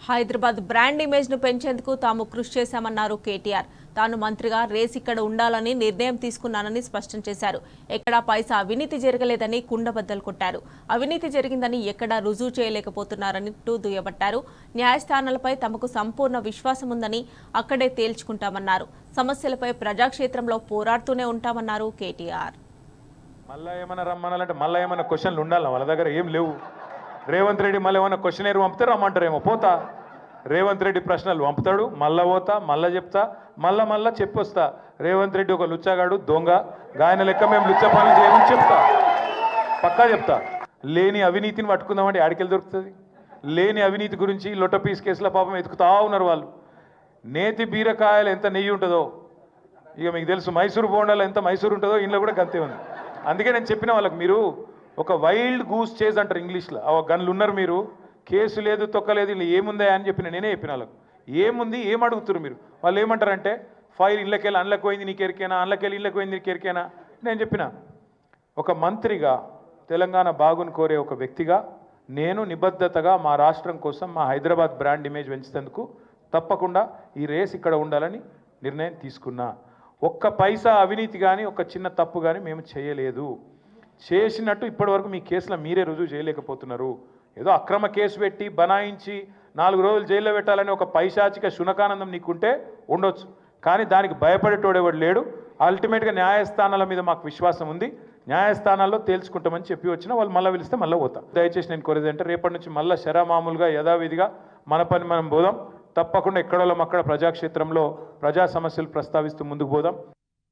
Hyderabad brand image ను పెంచేందుకు తాము కృషి చేశామన్నారు కేటీఆర్. తాను మంత్రిగా రేస్ ఇక్కడ ఉండాలని నిర్ణయం తీసుకున్నానని స్పష్టం చేశారు. ఎక్కడా పైసా అవినీతి జరగలేదని కుండబద్దలు కొట్టారు. అవినీతి జరిగిందని ఎక్కడా రుజువు చేయలేకపోతున్నారని దుయ్యబట్టారు. న్యాయస్థానాలపై తమకు సంపూర్ణ విశ్వాసం ఉందని అక్కడే తేల్చుకుంటామన్నారు. సమస్యలపై ప్రజాక్షేత్రంలో పోరాడుతూనే ఉంటామన్నారు కేటీఆర్. మళ్ళా ఏమైనా రమ్మనాలంటే మళ్ళీ ఏమైనా క్వశ్చన్లు ఉండాలి, వాళ్ళ దగ్గర ఏం లేవు. రేవంత్ రెడ్డి మళ్ళీ ఏమైనా క్వశ్చన్ పంపితే రమ్మంటారేమో, పోతా. రేవంత్ రెడ్డి ప్రశ్నలు పంపుతాడు, మళ్ళా పోతా, మళ్ళా చెప్తా, మళ్ళా చెప్పొస్తా. రేవంత్ రెడ్డి ఒక లుచ్చగాడు, దొంగ, గాయన లెక్క మేము లుచ్చ పనులు చేయమని చెప్తా, పక్కా చెప్తా. లేని అవినీతిని పట్టుకుందామంటే ఆడికెళ్ళి దొరుకుతుంది. లేని అవినీతి గురించి లొట్టపీస్ కేసుల పాపం ఎత్తుకుతా ఉన్నారు వాళ్ళు. నేతి బీరకాయలు ఎంత నెయ్యి ఉంటుందో ఇక మీకు తెలుసు, మైసూరు బోండాలు ఎంత మైసూరు ఉంటుందో ఇంట్లో కూడా గంతే ఉంది. అందుకే నేను చెప్పిన వాళ్ళకి, మీరు ఒక వైల్డ్ గూస్ చేజ్ అంటారు ఇంగ్లీష్లో, ఆ గన్లు ఉన్నారు మీరు, కేసు లేదు తొక్కలేదు, ఇలా ఏముందా అని చెప్పిన నేనే చెప్పిన వాళ్ళకు. ఏముంది, ఏం అడుగుతారు మీరు? వాళ్ళు ఏమంటారంటే ఫైల్ ఇళ్ళకెళ్ళి అందులోకి పోయింది నీకు ఎరికేనా, అందులోకెళ్ళి ఇళ్ళకి పోయింది నీకు ఎరికేనా. నేను చెప్పిన, ఒక మంత్రిగా, తెలంగాణ బాగుని కోరే ఒక వ్యక్తిగా నేను నిబద్ధతగా మా రాష్ట్రం కోసం, మా హైదరాబాద్ బ్రాండ్ ఇమేజ్ పెంచేందుకు తప్పకుండా ఈ రేస్ ఇక్కడ ఉండాలని నిర్ణయం తీసుకున్నా. ఒక్క పైసా అవినీతి కానీ ఒక చిన్న తప్పు కానీ మేము చేయలేదు. చేసినట్టు ఇప్పటివరకు మీ కేసులో మీరే రుజువు చేయలేకపోతున్నారు. ఏదో అక్రమ కేసు పెట్టి బనాయించి 4 రోజులు జైల్లో పెట్టాలని ఒక పైశాచిక శునకానందం నీకుంటే ఉండొచ్చు, కానీ దానికి భయపడేటోడెవడు లేడు. అల్టిమేట్గా న్యాయస్థానాల మీద మాకు విశ్వాసం ఉంది, న్యాయస్థానాల్లో తేల్చుకుంటామని చెప్పి వచ్చినా వాళ్ళు మళ్ళీ పిలిస్తే మళ్ళీ పోతాం. దయచేసి నేను కోరేది అంటే రేపటి నుంచి మళ్ళీ శరామామూలుగా యథావిధిగా మన పని మనం పోదాం. తప్పకుండా ఎక్కడోళ్ళం అక్కడ ప్రజాక్షేత్రంలో ప్రజా సమస్యలు ప్రస్తావిస్తూ ముందుకు పోదాం.